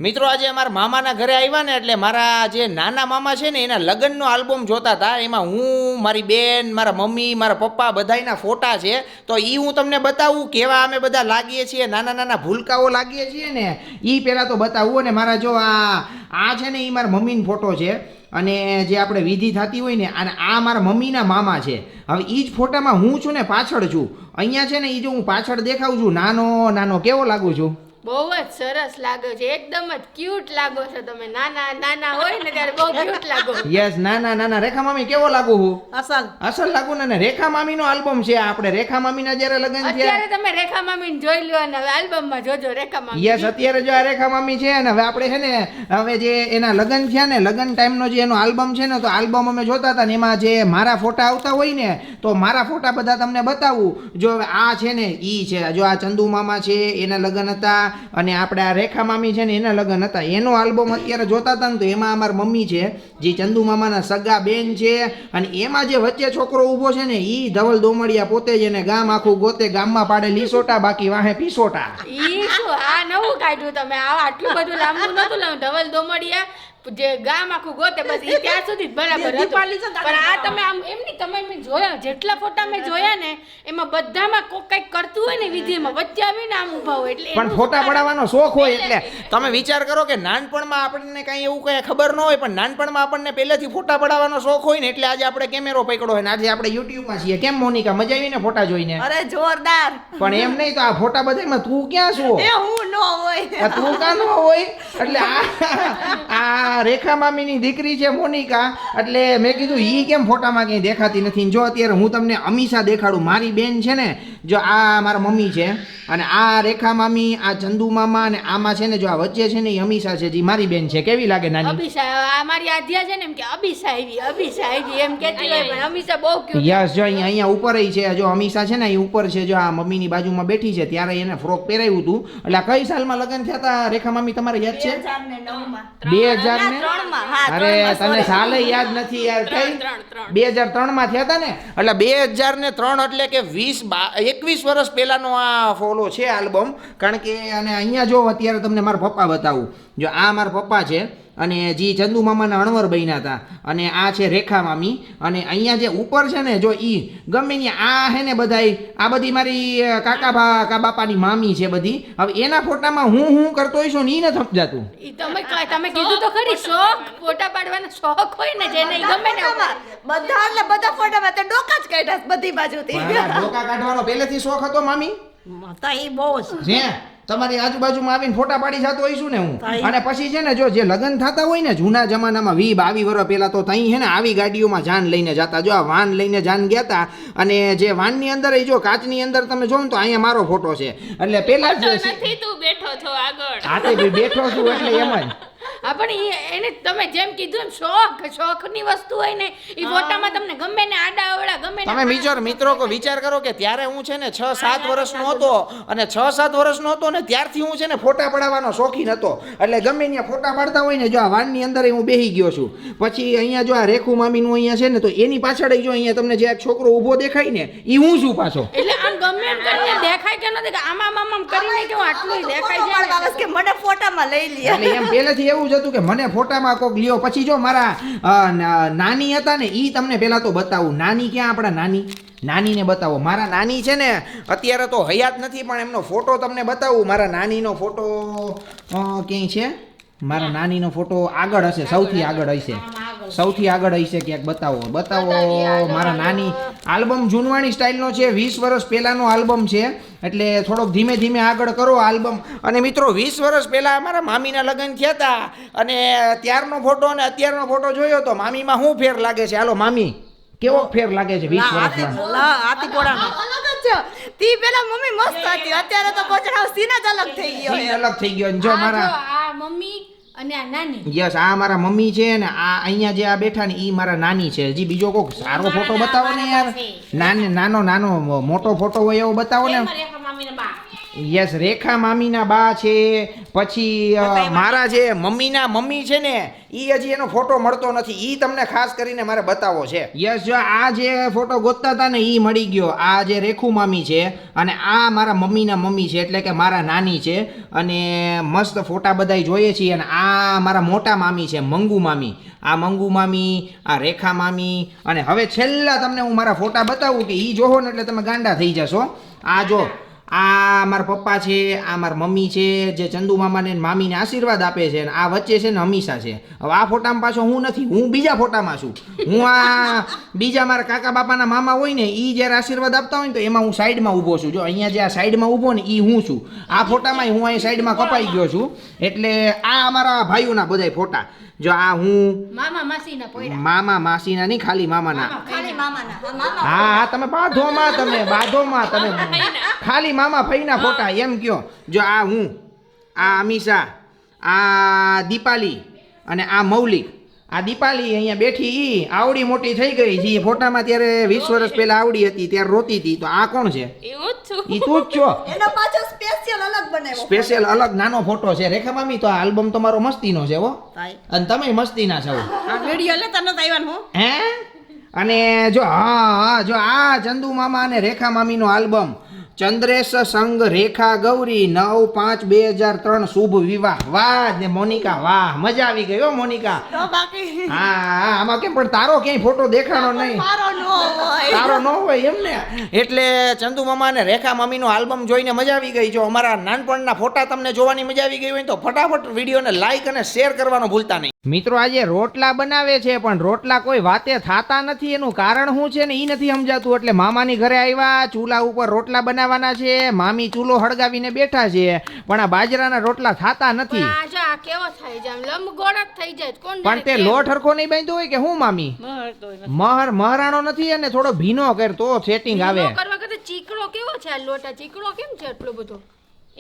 મિત્રો આજે અમારા મામાના ઘરે આવ્યા ને એટલે મારા જે નાના મામા છે ને એના લગ્નનો આલ્બમ જોતા હતા. એમાં હું, મારી બેન, મારા મમ્મી, મારા પપ્પા બધાયના ફોટા છે. તો એ હું તમને બતાવું કેવા અમે બધા લાગીએ છીએ, નાના નાના ભૂલકાઓ લાગીએ છીએ ને એ પહેલાં તો બતાવું. અને મારા જો આ છે ને એ મારા મમ્મીનો ફોટો છે અને જે આપણે વિધિ થતી હોય ને અને આ મારા મમ્મીના મામા છે. હવે એ જ ફોટામાં હું છું ને પાછળ છું. અહીંયા છે ને એ જો હું પાછળ દેખાઉં છું નાનો નાનો, કેવો લાગુ છું? બહુ જ સરસ લાગો છે, એકદમ જ ક્યુટ લાગો છો તમે. નાના નાના હોય ને ત્યારે બહુ ક્યુટ લાગો. યસ, નાના નાના. રેખા મામી કેવો લાગુ હું? અસલ લાગુ ને. રેખા મામીનો આલ્બમ છે. આપણે રેખા મામીના જ્યારે લગ્ન છે અત્યારે તમે રેખા મામીને જોઈ લો અને હવે આલ્બમમાં જોજો રેખા મામી. યસ, અત્યારે જો આ રેખા મામી છે ને હવે આપણે છે ને હવે જે એના લગ્ન થયા ને લગ્ન ટાઈમનો જે એનો આલ્બમ છે ને તો આલ્બમ અમે જોતા હતા ને એમાં જે મારા ફોટા આવતા હોય ને તો મારા ફોટા બધા તમને બતાવું. જો હવે આ છે ને ઈ છે, જો આ ચંદુ મામા છે એના લગ્ન હતા અને આપણે આ રેખા મામી છે ને એના લગ્ન હતા. એનો આલ્બમ અત્યારે જોતા હતા ને તો એમાં અમારી મમ્મી છે જે ચંદુ મામાના સગા બેન છે અને એમાં જે વચ્ચે છોકરો ઊભો છે ને ઈ ધવલ દોમડિયા પોતે જ એને ગામ આખું ગોતે, ગામમાં પાડે લીસોટા બાકી વાહે પીસોટા. ઈ શું આ નવું કાઢ્યું તમે? આટલું બધું લાંબુ નતું લાવ્યું. ધવલ દોમડિયા જે ગામ આખું ગોતે બસ ઈ ત્યાં સુધી જ બરાબર હતું. પણ આ તમે આમ એમની તમે મેં જોયા જેટલા ફોટા મેં જોયા ને એમાં બધામાં કોક કઈક કરતું હોય ને વિધિમાં વચ્ચે આવીને આમ ઊભા હોય એટલે પણ ફોટા પડાવવાનો શોખ હોય એટલે તમે વિચાર કરો કે નાનપણમાં આપણને કઈ એવું કઈ ખબર ન હોય પણ નાનપણમાં આપણને પહેલેથી ફોટા પડાવવાનો શોખ હોય ને એટલે આજે આપણે કેમેરો પકડ્યો હોય ને આજે આપણે યુટ્યુબમાં છીએ. કેમ મોનિકા, મજા આવી ને ફોટા જોઈને? અરે જોરદાર. પણ એમ નહીં તો આ ફોટા બધામાં તું ક્યાં છો? એ હું ન હોય. તું કાં ન હોય? એટલે આ રેખા મામીની દીકરી છે મોનિકા, એટલે મેં કીધું ઈ કેમ ફોટામાં ક્યાંય દેખાતી નથી. જો અત્યારે હું તમને અમીષા દેખાડું. મારી બેન છે ને જો આ મારા મમ્મી છે અને આ રેખા મામી, આ ચંદુ મામા અને આમાં છે ને જો આ વચ્ચે છે ને એ અમીષા છે જે મારી બેન છે. કેવી લાગે નાની? અભિષા આ મારી આધ્યા છે ને એમ કે અભિષા આવી એમ કહેતી હોય પણ અમીષા બહુ ક્યુટ. યસ, જો અહીંયા ઉપર છે જો અમીષા છે ને એ ઉપર છે જો આ મમ્મીની બાજુમાં બેઠી છે ત્યારે એને ફ્રોક પહેરાવ્યું હતું. એટલે આ કઈ સાલમાં લગ્ન થયા હતા રેખા મામી તમારે યાદ છે? 2003 માં. અરે તને સાલે યાદ નથી યાર. કઈ 2003 માં થયા હતા ને એટલે 2003 એટલે કે 21 વર્ષ પહેલાનો આ ફોલો છે આલ્બમ. કારણ કે અને અહીંયા જો અત્યારે તમને મારા પપ્પા બતાવું. જો આ મારા પપ્પા છે અને જી ચંદુ મામાના અણવર બન્યા હતા અને આ છે રેખા મામી. અને અહીંયા જે ઉપર છે ને જો ઈ ગમે ને આ હે ને બધાય આ બધી મારી કાકા બાપાની મામી છે બધી. હવે એના ફોટામાં હું કરતો હોઈશું ને ઈ નથી સમજાતું. ઈ તમે કીધું તો ખરી શોખ ફોટા પાડવાનો શોખ હોય ને જેને ઈ ગમે ને બધા ફોટામાં તો ડોકા જ કાઢ્યા બધી બાજુથી. ડોકા કાઢવાનો પહેલેથી શોખ હતો મામી? તો ઈ બહુ છે તમારી આજુબાજુમાં આવીને ફોટા પાડી જતો હોઈશું ને હું. અને પછી છે ને જો જે લગ્ન થતા હોય ને જૂના જમાનામાં 20-22 વર્ષ પહેલા તો તઈ છે ને આવી ગાડીઓમાં જાન લઈને જતા. જો આ વાન લઈને જાન ગયા હતા અને જે વાનની અંદર જો કાચની અંદર તમે જો ને તો અહીંયા મારો ફોટો છે. એટલે પેલા જ નથી તું બેઠો છો આગળ. હા તે બેઠો છું એટલે એમ જ. હા પણ એને તમે જેમ કીધું એમ શોખની વસ્તુ હોય ને ઈ ફોટામાં તમને ગમે ને આડા અવળા ગમે તમે મિત્રો વિચાર કરો કે ત્યારે હું છે ને 6-7 વર્ષનો હતો અને 6-7 વર્ષનો હતો ને ત્યારથી હું છે ને ફોટા પડાવવાનો શોખીન હતો. એટલે ગમે ત્યાં ફોટા પાડતા હોય ને જો આ વાનની અંદર હું બેસી ગયો છું. પછી અહીંયા જો આ રેખુ મામીનું અહીંયા છે ને તો એની પાછળ જો અહીંયા તમને જે છોકરો ઊભો દેખાય ને ઈ હું છું પાછો. એટલે આમ ગમે એમ કરીને દેખાય કે નથી કે આમ કરીને કેવું આટલું દેખાય છે કે મને ફોટામાં લઈ લે. એટલે એમ પહેલેથી એવું જ હતું કે મને ફોટામાં કોક લ્યો. પછી જો મારા નાની હતા ને ઈ તમને પહેલા તો બતાવું. નાની ક્યાં આપણા નાનીને બતાવો. મારા નાની છે ને અત્યારે તો હયાત નથી પણ એમનો ફોટો તમને બતાવું. મારા નાનીનો ફોટો ક્યાંય છે? મારા નાનીનો ફોટો આગળ હશે, સૌથી આગળ હશે ક્યાંક. બતાવો મારા નાની. આલ્બમ જૂનવાણી સ્ટાઇલનો છે, 20 વર્ષ પહેલાનો આલ્બમ છે. એટલે થોડોક ધીમે ધીમે આગળ કરો આલ્બમ. અને મિત્રો 20 વર્ષ પહેલા અમારા મામીના લગ્ન થયા હતા અને ત્યારનો ફોટો અને અત્યારનો ફોટો જોયો તો મામીમાં શું ફેર લાગે છે? હાલો મામી, કેવો ફેર લાગે છે 20 વર્ષમાં? હાથી ઘોડાનો અલગ જ છે. તી પેલા મમ્મી મસ્ત હતી, અત્યારે તો પોચડાવ સીના જ અલગ થઈ ગયો. અલગ થઈ ગયો. જો મારા આ મમ્મી અને આ નાની. યસ, આ મારા મમ્મી છે ને આ અહીંયા જે આ બેઠા ને ઈ મારા નાની છે. હજી બીજો કોઈક સારો ફોટો બતાવો ને યાર. નાનો મોટો ફોટો હોય એવો બતાવો ને. યસ રેખા મામીના બા છે, પછી મારા જે મમ્મીના મમ્મી છે ને ઈ હજી એનો ફોટો મળતો નથી, ઈ તમને ખાસ કરીને મારે બતાવવો છે. યસ જો આ જે ફોટો ગોતતા હતા ને ઈ મળી ગયો. આ જે રેખુ મામી છે અને આ મારા મમ્મીના મમ્મી છે એટલે કે મારા નાની છે, અને મસ્ત ફોટા બધાય જોઈએ છીએ. અને આ મારા મોટા મામી છે મંગુ મામી, આ મંગુ મામી, આ રેખા મામી. અને હવે છેલ્લા તમને હું મારા ફોટા બતાવું કે ઈ જોહો ને એટલે તમે ગાંડા થઈ જશો. આ જો આ મારા પપ્પા છે, આ મારા મમ્મી છે જે ચંદુ મામાને મામીને આશીર્વાદ આપે છે, અને આ વચ્ચે છે ને હમીશા છે. હવે આ ફોટામાં પાછો હું નથી, હું બીજા ફોટામાં છું. હું આ બીજા મારા કાકા બાપાના મામા હોય ને ઈ જ્યારે આશીર્વાદ આપતા હોય ને તો એમાં હું સાઈડમાં ઊભો છું. જો અહીંયા જે આ સાઈડમાં ઊભો ને ઈ હું છું. આ ફોટામાં હું અહીં સાઈડમાં કપાઈ ગયો છું. એટલે આ અમારા ભાઈઓના બધાય ફોટા. જો આ હું મામા માસીના પોયરા. મામા માસીના નહીં, ખાલી મામાના. ખાલી મામાના. હા, મામા. હા હા તમે બાધોમાં તમે ખાલી મામા ફઈના ફોટા એમ કયો. જો આ હું, આ અમીષા, આ દીપાલી અને આ મૌલિક. આ દીપાલી અહીંયા બેઠી ઈ આવડી મોટી થઈ ગઈ છે. ફોટામાં ત્યારે 20 વર્ષ પહેલા આવડી હતી ત્યારે રોતી હતી. તો આ કોણ છે? એવું જ છું. ઈ તું જ છો. એનો પાછો સ્પેશિયલ અલગ બનાવ્યો. સ્પેશિયલ અલગ નાનો ફોટો છે. રેખા મામી તો આ આલ્બમ તમારો મસ્તીનો છે હો, અને તમે મસ્તીના છો. આ વિડિયો લેતા નતા આવ્યા હું. હે? અને જો હા જો આ ચંદુ મામા અને રેખા મામીનો આલ્બમ ચંદ્રેશ સંગ રેખા ગૌરી 9/5/2003 શુભ વિવાહ. વાહ ને મોનિકા, વાહ મજા આવી ગઈ હો મોનિકા. તો બાકી હા હા આમાં કેમ પણ તારો ક્યાંય ફોટો દેખાણો નહીં, મારો નો હોય. તારો ન હોય એમ ને. એટલે ચંદુ મામા અને રેખા મામીનો આલ્બમ જોઈને મજા આવી ગઈ. જો અમારા નાનપણના ફોટા તમને જોવાની મજા આવી ગઈ હોય તો ફટાફટ વિડીયોને લાઈક અને શેર કરવાનું ભૂલતા નહીં. મિત્રો આજે રોટલા બનાવે છે પણ રોટલા કોઈ વાતે થાતા નથી. એનું કારણ શું છે ને ઈ નથી સમજાતું. એટલે મામાની ઘરે આવ્યા, ચૂલા ઉપર રોટલા બનાવવાના છે, મામી ચૂલો હળગાવીને બેઠા છે, પણ આ બાજરાના રોટલા થાતા નથી. આ જો આ કેવો થાય છે, આમ લંબગોળ જ થઈ જાય. કોણ પણ તે લોટ હરખો નહીં બાંધ્યો હોય કે હું મામી? મહરાણો નથી અને થોડો ભીનો કર તો સેટિંગ આવે. કરવા કરતા ચીકણો કેવો છે આ લોટ? આ ચીકણો કેમ છે એટલો બધો?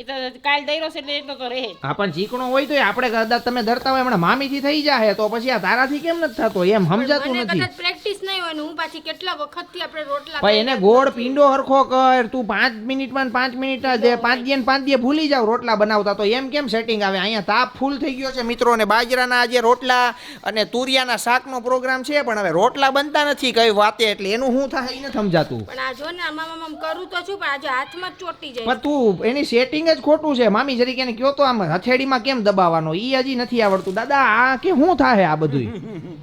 એ તો કાલ દઈરો છે એટલે એટલો તો રહે. હા પણ ચીકણો હોય તો આપણે કદાચ તમે ધરતા હોય હમણાં મામીથી થઈ જાય તો પછી આ તારાથી કેમ નથી થતો એમ સમજાતું મને નથી. કદાચ પ્રેક્ટિસ નહીં હોય ને હું પાછી કેટલા વખતથી આપણે રોટલા ભાઈ એને ગોળ પીંડો હરખો કર. તું 5 મિનિટમાં 5 મિનિટ જે 5 દી ભૂલી જાવ રોટલા બનાવતા તો એમ કેમ સેટિંગ આવે? અહીંયા તાપ ફૂલ થઈ ગયો છે મિત્રો. અને બાજરાના આજે રોટલા અને તુરિયાના શાકનો પ્રોગ્રામ છે પણ હવે રોટલા બનતા નથી કઈ વાતે. એટલે એનું શું થાય એ નથી સમજાતું. પણ આ જો ને આમાં કરું તો છું પણ આજે હાથમાં જ ચોટી જાય. પણ તું એની સેટિંગ જ ખોટું છે. મામી જરીક એને કયો તો આમ હથેળીમાં કેમ દબાવવાનો ઈ હજી નથી આવડતું. દાદા આ કે શું થાય આ બધું?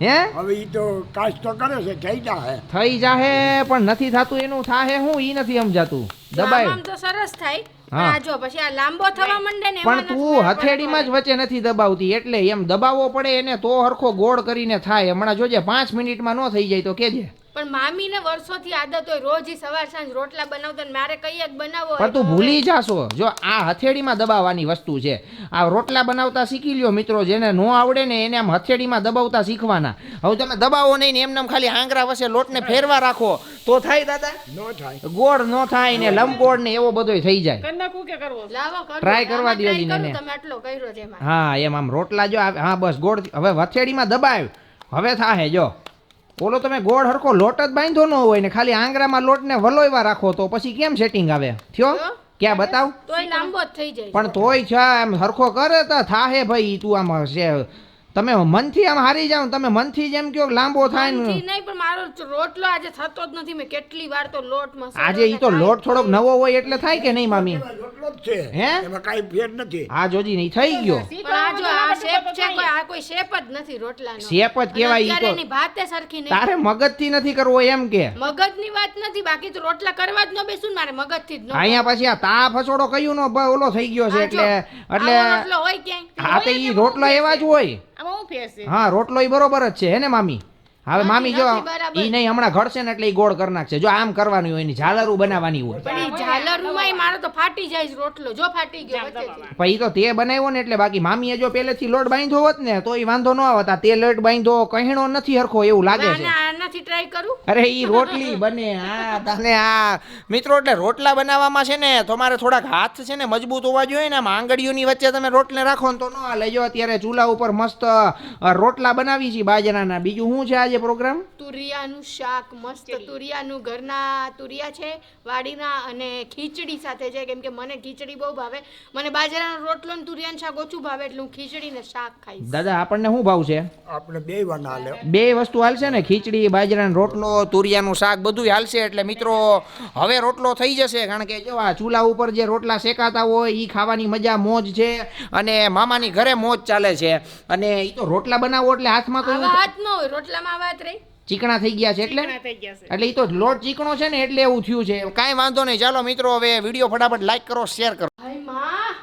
હે હવે ઈ તો કાશ તો કરે છે, થઈ જાહે. થઈ જાહે પણ નથી થતું. એનું થાહે હું ઈ નથી સમજાતું. દબાય આમ તો સરસ થાય પણ હા. આ જો પછી આ લાંબો થવા માંડે ને પણ તું હથેળીમાં જ વચ્ચે નથી દબાવતી એટલે એમ દબાવવો પડે એને તો હરખો ગોળ કરીને થાય. હમણાં જોજે 5 મિનિટમાં ન થઈ જાય તો કેજે. પણ મામીને વર્ષોથી આદત હોય રોજ ઈ સવાર સાંજ રોટલા બનાવતા ને મારે કઈ જ બનાવવો હોય પણ તું ભૂલી જાશો. જો આ હથેળીમાં દબાવવાની વસ્તુ છે. આ રોટલા બનાવતા શીખી લ્યો મિત્રો. જેને ન આવડે ને એને આમ હથેળીમાં દબાવતા શીખવાના. હવે તમે દબાવો નહીં ને એમને ખાલી આંગળા વચ્ચે લોટને ફેરવા રાખો તો થાય દાદા? નો થાય. ગોળ ન થાય ને લંબગોળ ને એવો બધોય થઈ જાય. કરી નાખું કે કરવો? લાવો કરો Try કરવા દ્યો try જીને કરું, એને. તમે આટલો કર્યો છે એમાં હા એમ આમ રોટલા જો હા બસ ગોળ હવે હથેળીમાં દબાવ હવે થાહે. જો ઓલો તમે ગોળ હરખો લોટ જ બાંધો ન હોય ને ખાલી આંગળામાં લોટને વલોયવા રાખો તો પછી કેમ સેટિંગ આવે? થયો ક્યાં બતાવ? તોય લાંબો જ થઈ જાય પણ તોય છે એમ હરખો કરે તો થાહે ભાઈ. તું આમ છે તમે મનથી આમ હારી જાવ ને તમે મનથી જ એમ કહો કે લાંબો થાય ને. મનથી નહીં પણ મારો રોટલો આજે થતો જ નથી. મેં કેટલી વાર તો લોટ મસાલો આજે ઈ તો લોટ થોડોક નવો હોય એટલે થાય કે નહીં મામી? રોટલો જ છે, હે? એમાં કાંઈ ફેર નથી. આ જોજી નહીં થઈ ગયો. પણ આ જો આ શેપ છે કોઈ આ કોઈ શેપ જ નથી રોટલાનો. શેપ જ કહેવાય ઈ અત્યારે તો. એની ભાતે સરખી નહીં. તારે મગજથી નથી કરવો એમ કે. મગજની વાત નથી બાકી તો રોટલા કરવા જ ન બેસું ને મારે મગજથી જ ન અહીંયા પછી આ તાપ ફસોડો કયું નો ઓલો થઈ ગયો છે એટલે એટલે આવો રોટલો હોય ક્યાંય હા તો ઈ રોટલો એવા જ હોય. આમાં હું ફેર છે? હા રોટલો ઈ બરોબર જ છે હે ને મામી? હવે મામી જો નથી બરાબર. ઈ નહીં હમણાં ઘડશે ને એટલે ઈ ગોળ કરી નાખશે. જો આમ કરવાની હોય એની ઝાલરું બનાવવાની હોય. પણ ઈ ઝાલરમાંય મારો તો ફાટી જાય છે રોટલો જો ફાટી ગયો વચ્ચેથી. પણ ઈ તો તે બનાવ્યો ને એટલે બાકી મામીએ જો પહેલેથી લોટ બાંધ્યો હોત ને તો ઈ વાંધો ન આવત. આ તે લોટ બાંધ્યો કહીણો નથી હરખો એવું લાગે છે. આના આનાથી ટ્રાય કરું. અરે ઈ રોટલી બને. હા તને આ મિત્રો એટલે રોટલા બનાવવામાં છે ને તમારે થોડાક હાથ છે ને મજબૂત હોવા જોઈએ ને. આમ આંગળીઓની વચ્ચે તમે રોટલે રાખો ને તો ન હાલે. જો અત્યારે ચૂલા ઉપર મસ્ત રોટલા બનાવી છે બાજરાના. બીજું શું છે આજે પ્રોગ્રામ? તુરિયાનું શાક, મસ્ત તુરિયાનું ઘરના તુરિયા છે વાડીના, અને ખીચડી સાથે છે, કેમ કે મને ખીચડી બહુ ભાવે. મને બાજરાનો રોટલો ને તુરિયાનું શાક ઓછું ભાવે, એટલે હું ખીચડી ને શાક ખાઈશ. દાદા આપણને શું ભાવ છે? આપણે બે વના લે. બે વસ્તુ હાલશે ને, ખીચડી, બાજરાનો રોટલો, તુરિયાનું શાક બધું હાલશે. એટલે મિત્રો હવે રોટલો થઈ જશે, કારણ કે જો આ ચૂલા ઉપર જે રોટલા શેકાતા હોય એ ખાવાની મજા મોજ છે. અને મામાની ઘરે મોજ ચાલે છે. અને એ તો રોટલા બનાવો એટલે હાથમાં તો આવા હાથ ન હોય રોટલામાં, આવા હાથ રહી. ચીકણા થઈ ગયા છે એટલે ઘણા થઈ ગયા છે. એટલે એ તો લોટ ચીકણો છે ને એટલે એવું થયું છે. કાંઈ વાંધો નહીં. ચાલો મિત્રો હવે વિડીયો ફટાફટ લાઈક કરો, શેર કરો. હાય માં,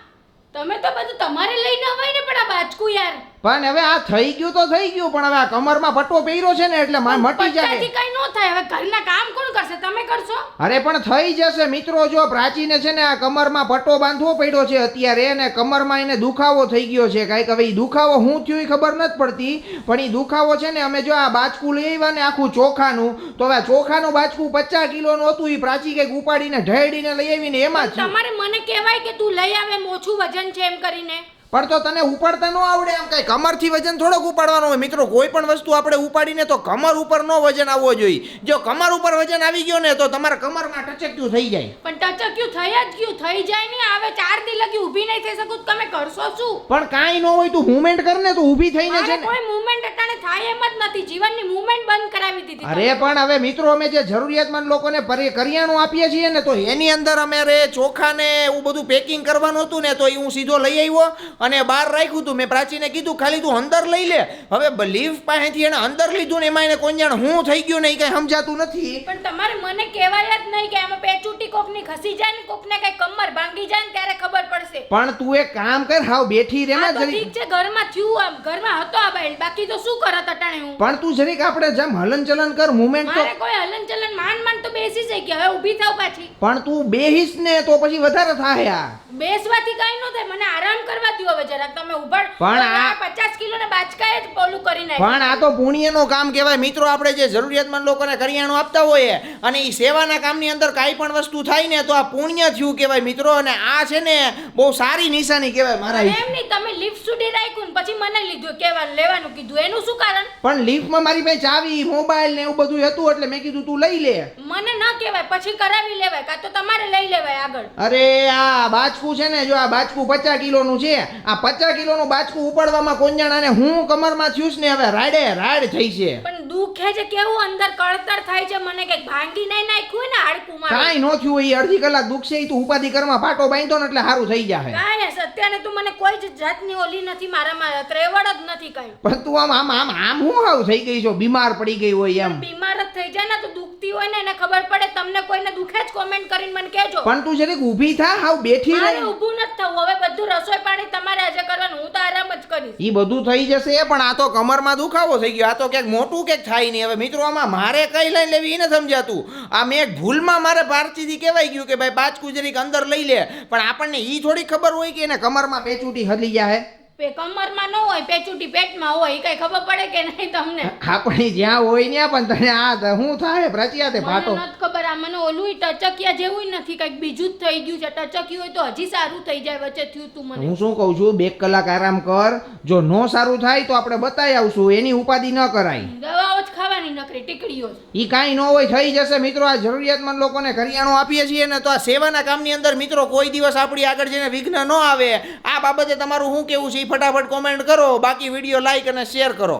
તમે તો બધું તમારે લઈને અવાય ને, પણ આ બાચકું યાર. પણ હવે આ થઈ ગયું તો થઈ ગયું, પણ હવે આ કમરમાં પટ્ટો પહેર્યો છે ને એટલે મટી જાય. પટ્ટાથી કઈ ન થાય. હવે ઘરના કામ કોણ કરશે? તમે કરશો? અરે પણ થઈ જશે મિત્રો. જો પ્રાચીને છે ને આ કમરમાં પટ્ટો બાંધવો પડ્યો છે અત્યારે, અને કમરમાં એને દુખાવો થઈ ગયો છે કાંઈક. હવે એ દુખાવો શું થયું એ ખબર નથી પડતી, પણ એ દુખાવો છે ને અમે જો આ બાચકું લઈ આવ્યા ને આખું ચોખાનું, તો હવે આ ચોખાનું બાચકું 50 કિલોનું હતું. એ પ્રાચી કંઈક ઉપાડીને ઢળીને લઈ આવીને એમાં જ. તમારે મને કહેવાય કે તું લઈ આવે, ઓછું વજન છે એમ કરીને. પણ તો તને ઉપાડતા ન આવડે. આમ કઈ કમરથી વજન થોડોક ઉપાડવાનું હોય મિત્રો. કોઈ પણ વસ્તુ આપણે ઉપાડીને તો કમર ઉપર નો વજન આવવો જોઈએ. જો કમર ઉપર વજન આવી ગયો ને તો તમારા કમરમાં ટચક્યું થઈ જાય. પણ ટચક્યું થઈ જ ગયું, થઈ જાય ને. હવે 4 દી લગી ઊભી નહીં થઈ શકું, તમે કરશો શું? પણ કાંઈ ન હોય તું મુવમેન્ટ કર ને, તું ઊભી થઈને છે મારે ને. કોઈ મૂવમેન્ટ અટાણે થાય એમ જ નથી. જીવનની મૂવમેન્ટ બંધ કરાવી દીધી. અરે પણ હવે મિત્રો અમે જે જરૂરિયાતમંદ લોકોને કરિયાણું આપીએ છીએ ને, તો એની અંદર અમારે ચોખા ને એવું બધું પેકિંગ કરવાનું હતું ને, તો એ હું સીધો લઈ આવ્યો અને બહાર રાખ્યું હતું. મેં પ્રાચીને કીધું ખાલી તું અંદર લઈ લે. હવે લીફ પાસેથી એને અંદર લીધું ને એમાં એને કોણ જાણે હું થઈ ગયું ને એ કઈ સમજાતું નથી. પણ તમારે મને કહેવાય જ નહીં કે આમાં પેચૂટી કોકની ખસી જાય ને, કોકને કઈ કમર ભાંગી જાય ને ત્યારે ખબર પડશે. પણ તું એક કામ કર, હાવ બેઠી રે આ માં તો જરી. ઠીક છે, ઘરમાં થયું, આમ ઘરમાં હતો આ બાઈલ, બાકી તો શું કરત અટાણે હું? પણ તું જરીક આપણે જેમ હલન ચલન કર, મુવમેન્ટ તો. મારે કોઈ હલન ચલન માંડ તો બેસી જઈ ગયા. હવે ઊભી થાવ પાછી. પણ તું બેહીશ ને તો પછી વધારે થાય. આ બેસવાથી કઈ ન થાય. મને આરામ કરવા દ્યો હવે જરાક. તમે ઉભા પણ આ 50 કિલોના બાચકાએ જ પોલું કરી નાખ્યું. પણ આ તો પુણ્યનું કામ કહેવાય મિત્રો. આપણે જે જરૂરિયાતમંદ લોકોને કરિયાણું આપતા હોઈએ અને એ સેવાના કામની અંદર કાંઈ પણ વસ્તુ થાય ને તો આ પુણ્ય થયું કહેવાય મિત્રો. અને આ છે ને બહુ સારી નિશાની કહેવાય મારા એમ નહીં, તમે લિફ્ટ સુધી રાખ્યું ને પછી મને લીધું, કહેવાનું લેવાનું કીધું, એનું શું કારણ? પણ લિફ્ટમાં મારી પાસે ચાવી, મોબાઈલ ને એવું બધું હતું એટલે મેં કીધું તું લઈ લે. મને ન કહેવાય, પછી કરાવી લેવાય, કાં તો તમારે લઈ લેવાય આગળ. અરે આ બાચકું છે ને, જો આ બાચકું 50 કિલોનું છે. આ 50 કિલોનું બાચકું ઉપાડવામાં કોણ જાણે હું કમરમાં થયું છે ને હવે રાડ થઈ છે. પણ દુખે છે કેવું, અંદર કળતર થાય છે. મને કઈક ભાંગી નહીં નાખ્યું હોય ને હાડકું મારું. કાંઈ નો થયું. એ અડધી કલાક દુખશે. ઈ તું ઉપાધિ કરમાં પાટો બાંધો ને એટલે સારું થઈ જાય. કાંઈ સત્યાને તું મને કોઈ જ જાતની ઓલી નથી, મારામાં ત્રેવડ જ નથી કઈ. પણ તું આમ હું હાવ થઈ ગઈ છો, બીમાર પડી ગઈ હોય એમ. બીમાર જ થઈ જાય ને તો દુખતી હોય ને એને ખબર પડે. તમને કોઈને દુખે જ કોમેન્ટ કરીને મને કહેજો. પણ તું જરીક ઊભી થા, હાવ બેઠી મારે રહી. ઊભું નથી થવું. હવે બધું રસોઈ પાણી તમારે આજે કરવાનું, હું તો આરામ જ કરીશ. ઈ બધું થઈ જશે, પણ આ તો કમરમાં દુખાવો થઈ ગયો. આ તો ક્યાંક મોટું ક્યાંક થાય નહીં. હવે મિત્રો આમાં મારે કઈ લાઈન લેવી એને સમજાતું. આ મેં એક ભૂલમાં મારે ભારતીથી કહેવાય ગયું કે ભાઈ બાચકું જરીક અંદર લઈ લે, પણ આપણને ઈ થોડી ખબર હોય કે એને કમરમાં પેચૂટી હલી જાય. કમરમાં ન હોય, પેચૂટી પેટમાં હોય, એ કઈ ખબર પડે કે નહીં તમને? આપણે જ્યાં હોય ત્યાં પણ તને આ શું થાય પ્રચિયાતે મને ભાટો. નથી ખબર. આ મને ઓલું ટચકિયા જેવું નથી, કઈક બીજું જ થઈ ગયું છે. ટચક્યું હોય તો હજી સારું થઈ જાય. વચ્ચે થયું તું મને. હું શું કહું છું, 2 કલાક આરામ કર. જો નો સારું થાય તો આપણે બતાવી આવશું. એની ઉપાધિ ન કરાય. દવાઓ જ ખાવાની નકરી ટીકડીઓ જ. ઈ કાંઈ ન હોય, થઈ જશે મિત્રો. આ જરૂરિયાતમંદ લોકોને કરિયાણું આપીએ છીએ ને, તો આ સેવાના કામની અંદર મિત્રો કોઈ દિવસ આપણી આગળ જઈને વિઘ્ન ન આવે. આ બાબતે તમારું શું કેવું છે એ ફટાફટ કોમેન્ટ કરો. બાકી વિડીયો લાઈક અને શેર કરો.